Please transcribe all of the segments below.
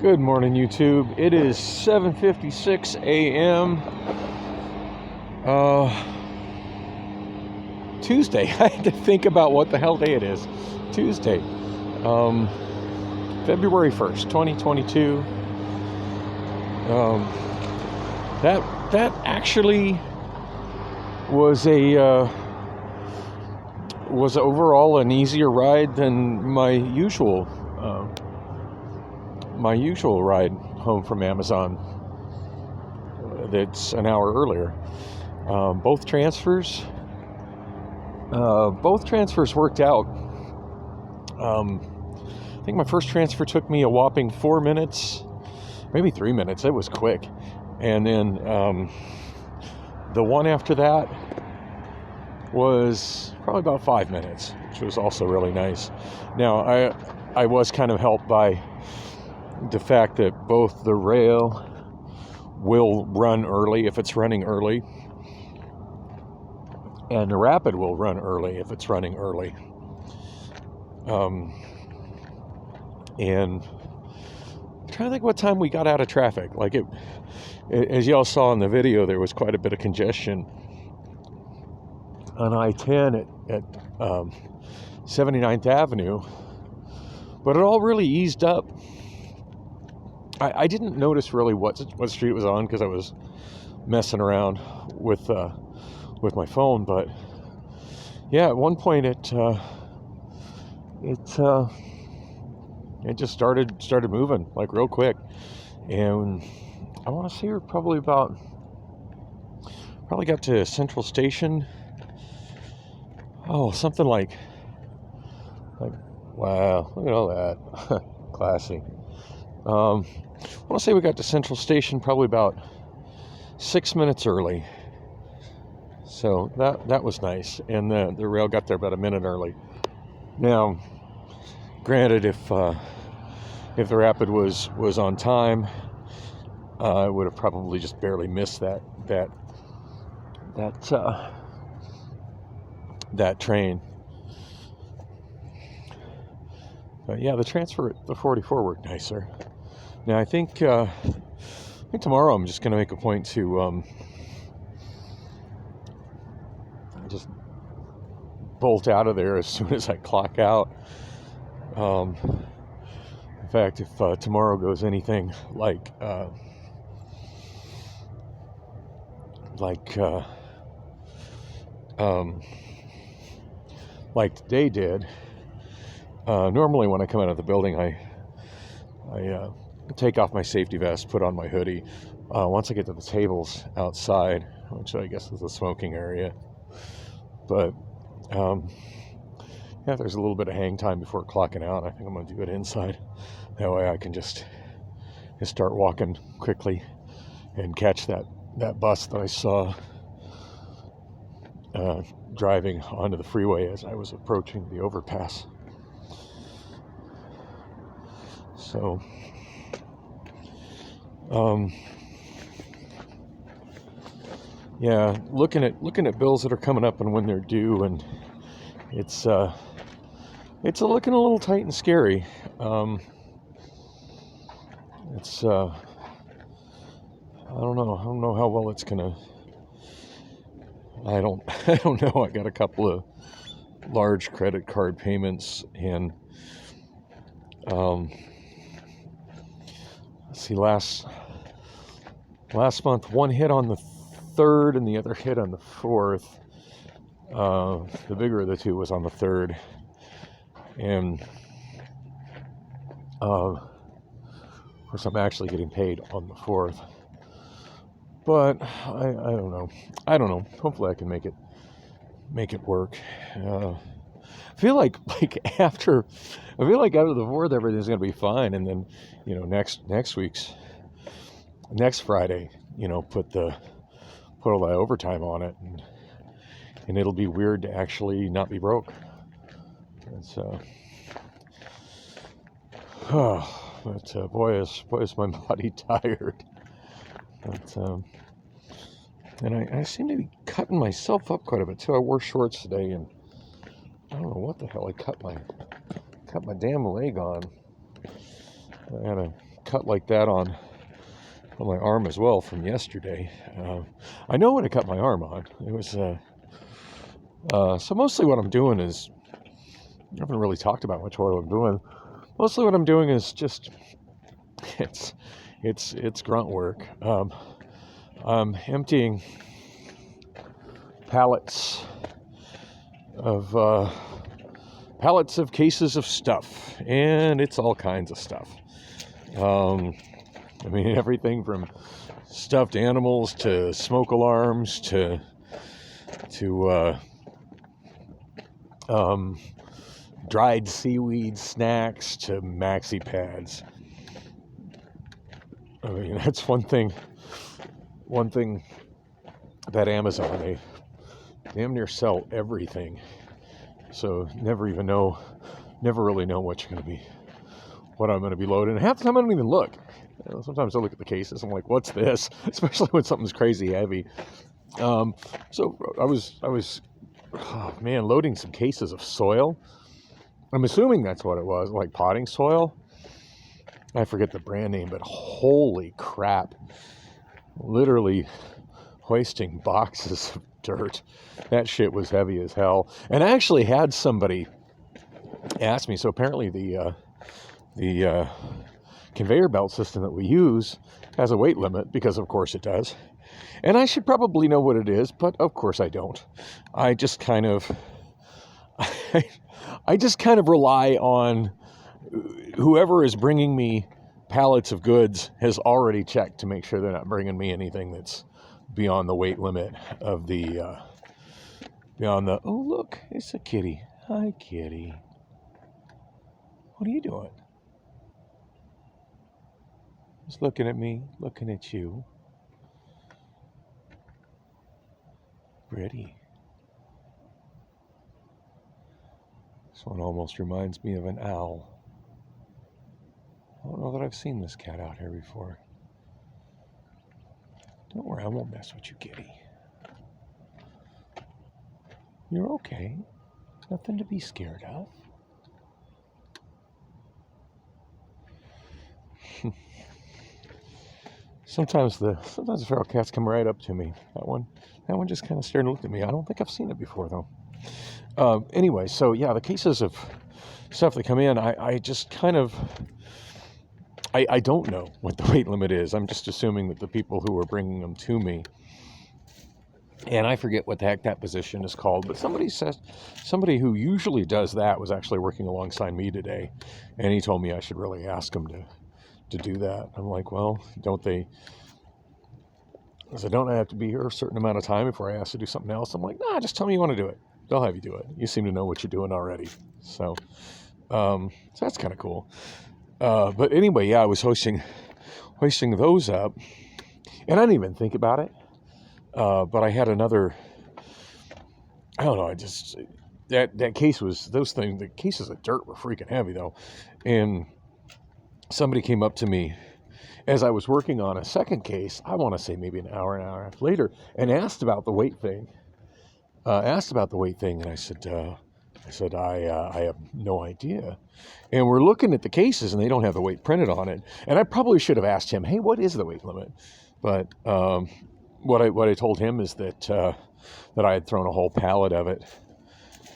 Good morning, YouTube. It is 7:56 a.m. Tuesday. I had to think about what the hell day it is. Tuesday, February 1st, 2022. That actually was was overall an easier ride than my usual ride home from Amazon. That's an hour earlier. Both transfers worked out. I think my first transfer took me a whopping 4 minutes, maybe 3 minutes. It was quick. And then the one after that was probably about 5 minutes, which was also really nice. Now, I was kind of helped by the fact that both the rail will run early if it's running early, and the rapid will run early if it's running early. And I'm trying to think what time we got out of traffic. Like as y'all saw in the video, there was quite a bit of congestion on I-10 at 79th Avenue, but it all really eased up. I didn't notice really what street it was on because I was messing around with my phone, but yeah, at one point it just started moving like real quick, and I want to say we're probably got to Central Station. Oh, something like wow, look at all that. Classy. I want to say we got to Central Station probably about 6 minutes early. So that was nice. And the rail got there about a minute early. Now, granted, if the rapid was on time, I would have probably just barely missed that train. But yeah, the transfer at the 44 worked nicer. Now I think tomorrow I'm just going to make a point to just bolt out of there as soon as I clock out. In fact, if tomorrow goes anything like today did, normally when I come out of the building, I take off my safety vest, put on my hoodie. Once I get to the tables outside, which I guess is the smoking area, but yeah, there's a little bit of hang time before clocking out. I think I'm going to do it inside. That way I can just start walking quickly and catch that bus that I saw driving onto the freeway as I was approaching the overpass. So, yeah, looking at bills that are coming up and when they're due, and it's looking a little tight and scary. It's I don't know how well it's gonna. I don't know. I got a couple of large credit card payments, and let's see, last month one hit on the 3rd and the other hit on the 4th. The bigger of the two was on the 3rd, and of course I'm actually getting paid on the 4th. But I don't know. Hopefully I can make it work. I feel like after the 4th everything's gonna be fine, and then next Friday, put all that overtime on it, and it'll be weird to actually not be broke. But boy is my body tired. But and I seem to be cutting myself up quite a bit too. I wore shorts today, and I don't know what the hell I cut my damn leg on. I had a cut like that on my arm as well from yesterday. I know what I cut my arm on. It was so mostly what I'm doing is, I haven't really talked about much what I'm doing. Mostly what I'm doing is just it's grunt work. I'm emptying pallets of cases of stuff, and it's all kinds of stuff. I mean, everything from stuffed animals to smoke alarms to dried seaweed snacks to maxi pads. I mean, that's one thing that Amazon, they damn near sell everything. So never really know what I'm going to be loading. And half the time I don't even look. Sometimes I look at the cases, I'm like, what's this? Especially when something's crazy heavy. So I was loading some cases of soil. I'm assuming that's what it was, like potting soil. I forget the brand name, but holy crap. Literally hoisting boxes of dirt. That shit was heavy as hell. And I actually had somebody ask me, so apparently the conveyor belt system that we use has a weight limit, because of course it does. And I should probably know what it is, but of course I don't. I just kind of rely on whoever is bringing me pallets of goods has already checked to make sure they're not bringing me anything that's beyond the weight limit of oh, look, it's a kitty. Hi, kitty. What are you doing? Just looking at me, looking at you. Pretty. This one almost reminds me of an owl. I don't know that I've seen this cat out here before. Don't worry, I won't mess with you, kitty. You're okay. Nothing to be scared of. Sometimes the feral cats come right up to me. That one just kind of stared and looked at me. I don't think I've seen it before, though. Anyway, so yeah, the cases of stuff that come in, I just kind of, I don't know what the weight limit is. I'm just assuming that the people who are bringing them to me, and I forget what the heck that position is called, but somebody who usually does that was actually working alongside me today, and he told me I should really ask him to do that. I'm like, well, don't I have to be here a certain amount of time before I ask to do something else? I'm like, nah, just tell me you want to do it. They'll have you do it. You seem to know what you're doing already. So that's kind of cool. But anyway, yeah, I was hoisting those up, and I didn't even think about it. But I had another, I don't know, that case was, the cases of dirt were freaking heavy though. And somebody came up to me as I was working on a second case, I want to say maybe an hour and a half later, and asked about the weight thing. And I said, I have no idea. And we're looking at the cases, and they don't have the weight printed on it. And I probably should have asked him, hey, what is the weight limit? But what I told him is that I had thrown a whole pallet of it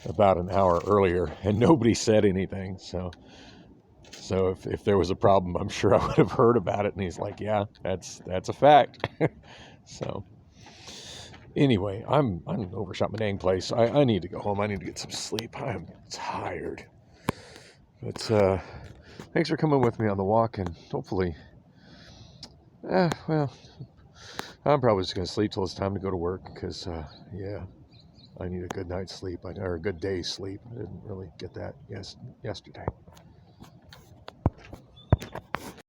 about an hour earlier, and nobody said anything. So if there was a problem, I'm sure I would have heard about it. And he's like, yeah, that's a fact. So anyway, I'm overshot my dang place. I need to go home. I need to get some sleep. I'm tired. But thanks for coming with me on the walk, and hopefully, well, I'm probably just going to sleep till it's time to go to work, because, yeah, I need a good night's sleep, or a good day's sleep. I didn't really get that yesterday.